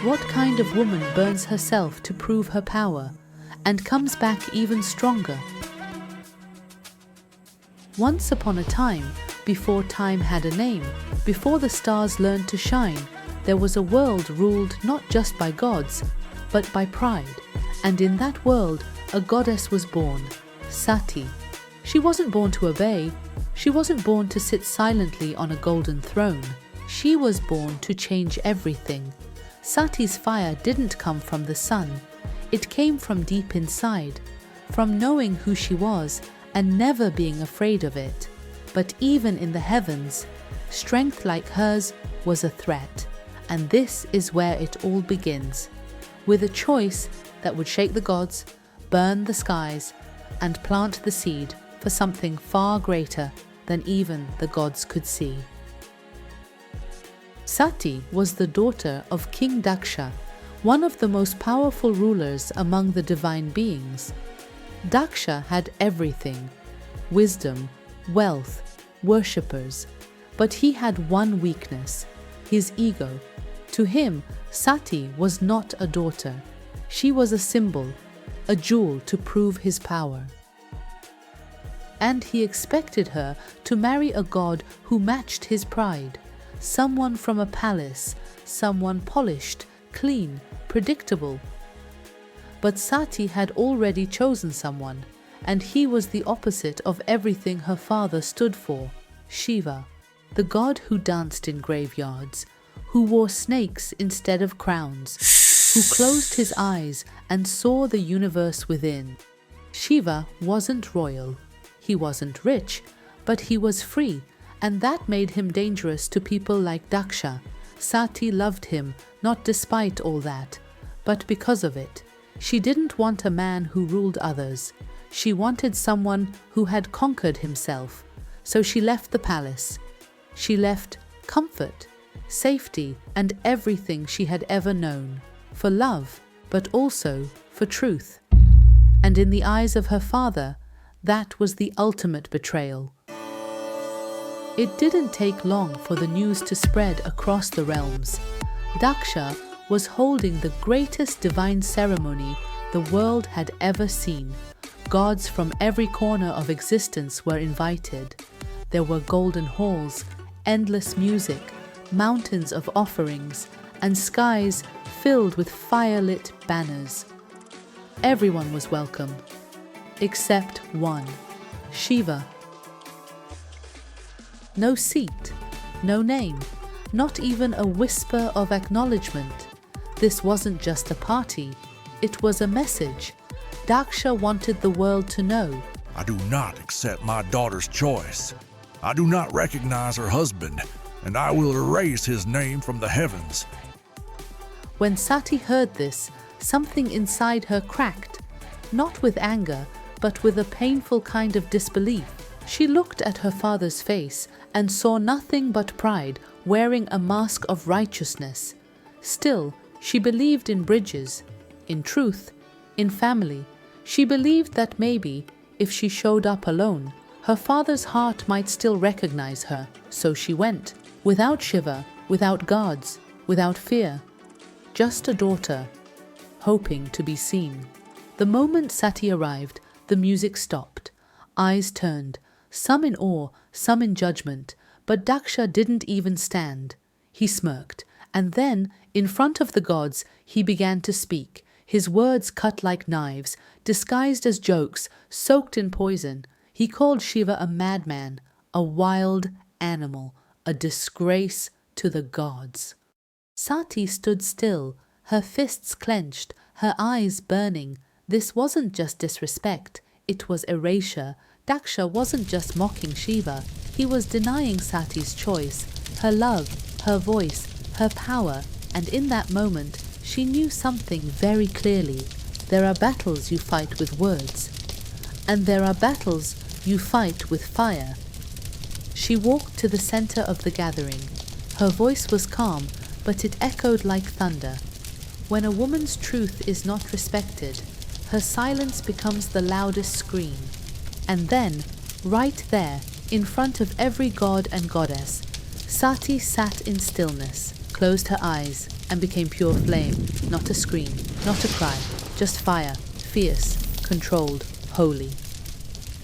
What kind of woman burns herself to prove her power and comes back even stronger? Once upon a time, before time had a name, before the stars learned to shine, there was a world ruled not just by gods, but by pride. And in that world, a goddess was born, Sati. She wasn't born to obey. She wasn't born to sit silently on a golden throne. She was born to change everything. Sati's fire didn't come from the sun. It came from deep inside, from knowing who she was and never being afraid of it. But even in the heavens, strength like hers was a threat. And this is where it all begins, with a choice that would shake the gods, burn the skies, and plant the seed for something far greater than even the gods could see. Sati was the daughter of King Daksha, one of the most powerful rulers among the divine beings. Daksha had everything: wisdom, wealth, worshippers. But he had one weakness: his ego. To him, Sati was not a daughter. She was a symbol, a jewel to prove his power. And he expected her to marry a god who matched his pride. Someone from a palace, someone polished, clean, predictable. But Sati had already chosen someone, and he was the opposite of everything her father stood for: Shiva, the god who danced in graveyards, who wore snakes instead of crowns, who closed his eyes and saw the universe within. Shiva wasn't royal, he wasn't rich, but he was free, and that made him dangerous to people like Daksha. Sati loved him, not despite all that, but because of it. She didn't want a man who ruled others. She wanted someone who had conquered himself. So she left the palace. She left comfort, safety, and everything she had ever known, for love, but also for truth. And in the eyes of her father, that was the ultimate betrayal. It didn't take long for the news to spread across the realms. Daksha was holding the greatest divine ceremony the world had ever seen. Gods from every corner of existence were invited. There were golden halls, endless music, mountains of offerings, and skies filled with fire-lit banners. Everyone was welcome, except one: Shiva. No seat, no name, not even a whisper of acknowledgement. This wasn't just a party, it was a message. Daksha wanted the world to know: I do not accept my daughter's choice. I do not recognize her husband, and I will erase his name from the heavens. When Sati heard this, something inside her cracked, not with anger, but with a painful kind of disbelief. She looked at her father's face and saw nothing but pride wearing a mask of righteousness. Still, she believed in bridges, in truth, in family. She believed that maybe, if she showed up alone, her father's heart might still recognize her. So she went, without Shiva, without guards, without fear. Just a daughter, hoping to be seen. The moment Sati arrived, the music stopped. Eyes turned, some in awe, some in judgment, but Daksha didn't even stand. He smirked, and then, in front of the gods, he began to speak, his words cut like knives, disguised as jokes, soaked in poison. He called Shiva a madman, a wild animal, a disgrace to the gods. Sati stood still, her fists clenched, her eyes burning. This wasn't just disrespect, it was erasure. Daksha wasn't just mocking Shiva, he was denying Sati's choice, her love, her voice, her power, and in that moment, she knew something very clearly. There are battles you fight with words, and there are battles you fight with fire. She walked to the center of the gathering. Her voice was calm, but it echoed like thunder. When a woman's truth is not respected, her silence becomes the loudest scream. And then, right there, in front of every god and goddess, Sati sat in stillness, closed her eyes, and became pure flame, not a scream, not a cry, just fire, fierce, controlled, holy.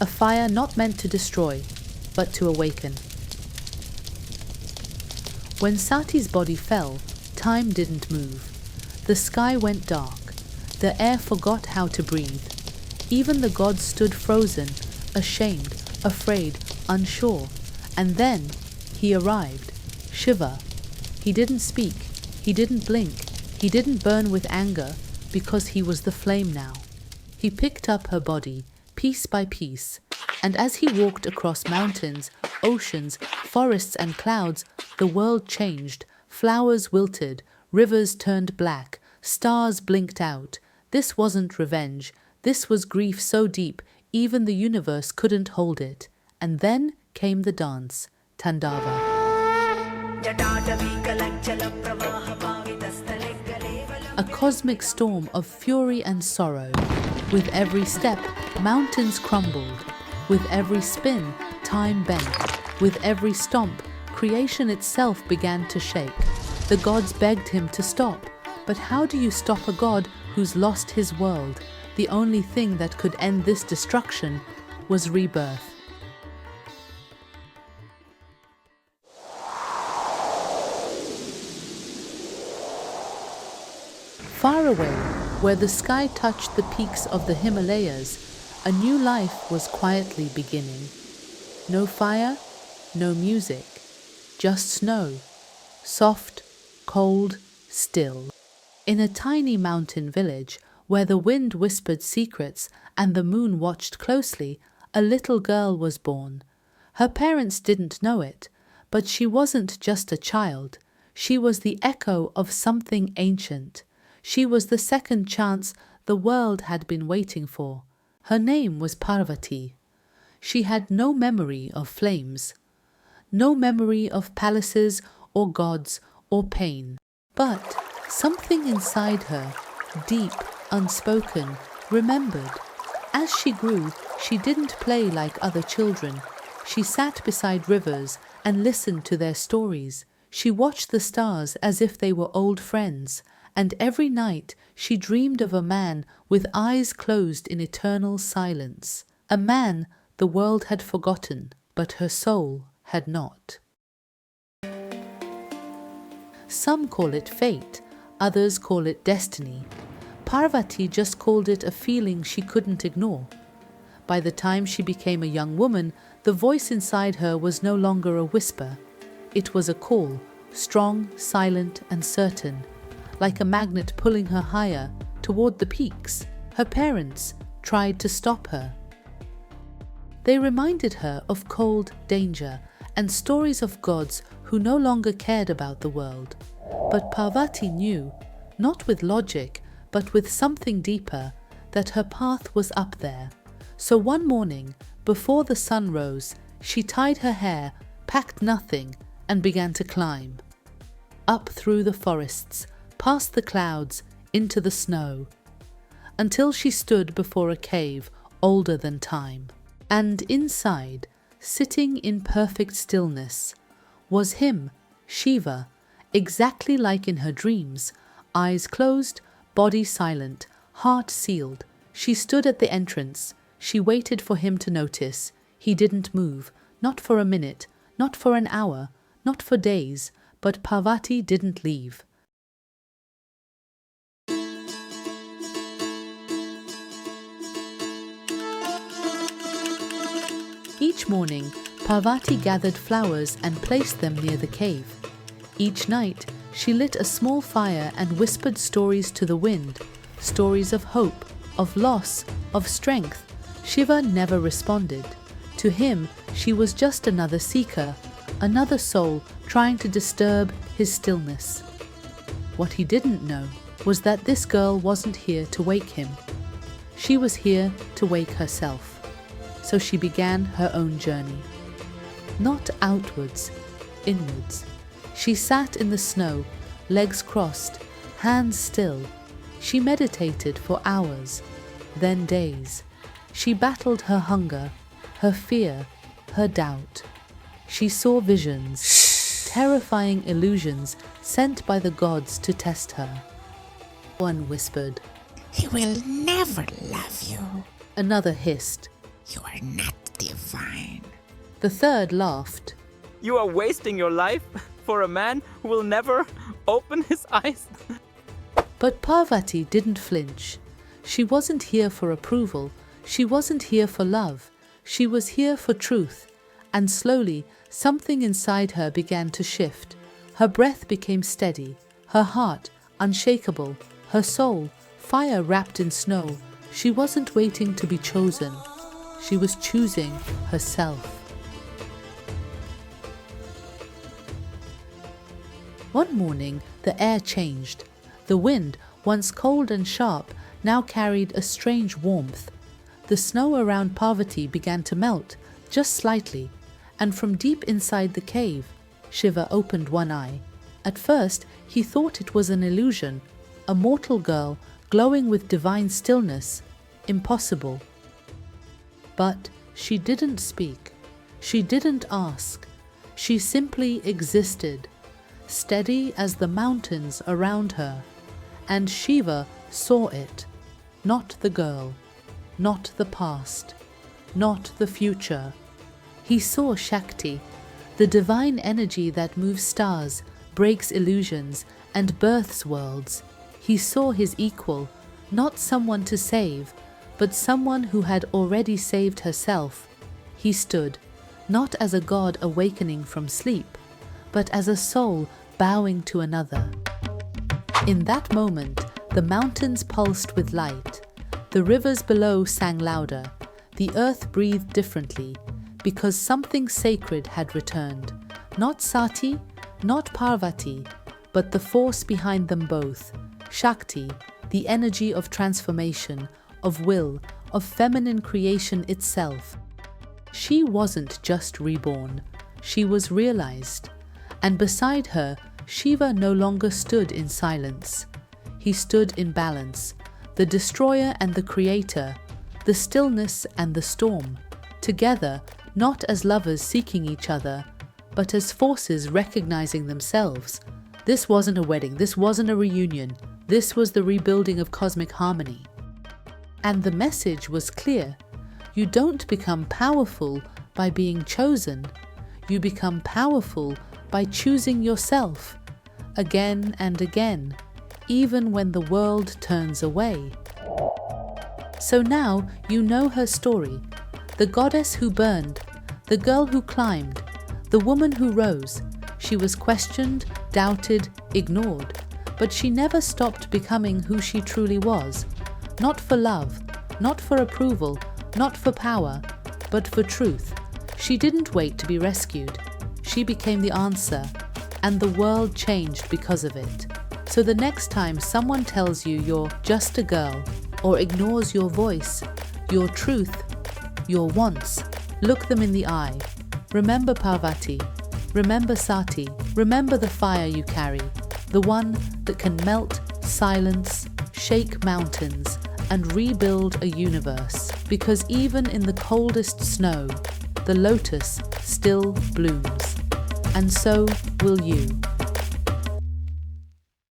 A fire not meant to destroy, but to awaken. When Sati's body fell, time didn't move. The sky went dark. The air forgot how to breathe. Even the gods stood frozen, ashamed, afraid, unsure. And then he arrived, Shiva. He didn't speak, he didn't blink, he didn't burn with anger, because he was the flame now. He picked up her body, piece by piece, and as he walked across mountains, oceans, forests and clouds, the world changed. Flowers wilted, rivers turned black, stars blinked out. This wasn't revenge. This was grief so deep, even the universe couldn't hold it. And then came the dance, Tandava. A cosmic storm of fury and sorrow. With every step, mountains crumbled. With every spin, time bent. With every stomp, creation itself began to shake. The gods begged him to stop. But how do you stop a god who's lost his world? The only thing that could end this destruction was rebirth. Far away, where the sky touched the peaks of the Himalayas, a new life was quietly beginning. No fire, no music, just snow, soft, cold, still. In a tiny mountain village, where the wind whispered secrets and the moon watched closely, a little girl was born. Her parents didn't know it, but she wasn't just a child. She was the echo of something ancient. She was the second chance the world had been waiting for. Her name was Parvati. She had no memory of flames, no memory of palaces or gods or pain. But something inside her, deep, unspoken, remembered. As she grew, she didn't play like other children. She sat beside rivers and listened to their stories. She watched the stars as if they were old friends, and every night she dreamed of a man with eyes closed in eternal silence. A man the world had forgotten, but her soul had not. Some call it fate, others call it destiny. Parvati just called it a feeling she couldn't ignore. By the time she became a young woman, the voice inside her was no longer a whisper. It was a call, strong, silent, and certain, like a magnet pulling her higher, toward the peaks. Her parents tried to stop her. They reminded her of cold danger and stories of gods who no longer cared about the world. But Parvati knew, not with logic, but with something deeper, that her path was up there. So one morning, before the sun rose, she tied her hair, packed nothing, and began to climb. Up through the forests, past the clouds, into the snow, until she stood before a cave older than time. And inside, sitting in perfect stillness, was him, Shiva, exactly like in her dreams, eyes closed, body silent, heart sealed. She stood at the entrance. She waited for him to notice. He didn't move, not for a minute, not for an hour, not for days, but Parvati didn't leave. Each morning, Parvati gathered flowers and placed them near the cave. Each night, she lit a small fire and whispered stories to the wind, stories of hope, of loss, of strength. Shiva never responded. To him, she was just another seeker, another soul trying to disturb his stillness. What he didn't know was that this girl wasn't here to wake him. She was here to wake herself. So she began her own journey. Not outwards, inwards. She sat in the snow, legs crossed, hands still. She meditated for hours, then days. She battled her hunger, her fear, her doubt. She saw visions, terrifying illusions sent by the gods to test her. One whispered. "He will never love you. Another hissed. You are not divine." The third laughed. You are wasting your life for a man who will never open his eyes. But Parvati didn't flinch. She wasn't here for approval. She wasn't here for love. She was here for truth. And slowly, something inside her began to shift. Her breath became steady, her heart unshakable, her soul fire wrapped in snow. She wasn't waiting to be chosen. She was choosing herself. One morning, the air changed. The wind, once cold and sharp, now carried a strange warmth. The snow around Parvati began to melt, just slightly, and from deep inside the cave, Shiva opened one eye. At first, he thought it was an illusion, a mortal girl glowing with divine stillness. Impossible. But she didn't speak. She didn't ask. She simply existed, steady as the mountains around her. And Shiva saw it. Not the girl, not the past, not the future. He saw Shakti, the divine energy that moves stars, breaks illusions, and births worlds. He saw his equal, not someone to save, but someone who had already saved herself. He stood, not as a god awakening from sleep, but as a soul bowing to another. In that moment, the mountains pulsed with light. The rivers below sang louder. The earth breathed differently, because something sacred had returned. Not Sati, not Parvati, but the force behind them both. Shakti, the energy of transformation, of will, of feminine creation itself. She wasn't just reborn, she was realized. And beside her, Shiva no longer stood in silence. He stood in balance, the destroyer and the creator, the stillness and the storm, together, not as lovers seeking each other, but as forces recognizing themselves. This wasn't a wedding, this wasn't a reunion, this was the rebuilding of cosmic harmony. And the message was clear. You don't become powerful by being chosen. You become powerful by choosing yourself, again and again, even when the world turns away. So now you know her story, the goddess who burned, the girl who climbed, the woman who rose. She was questioned, doubted, ignored, but she never stopped becoming who she truly was. Not for love, not for approval, not for power, but for truth. She didn't wait to be rescued. She became the answer, and the world changed because of it. So the next time someone tells you you're just a girl, or ignores your voice, your truth, your wants, look them in the eye. Remember Parvati, remember Sati, remember the fire you carry, the one that can melt, silence, shake mountains, and rebuild a universe. Because even in the coldest snow, the lotus still blooms. And so will you.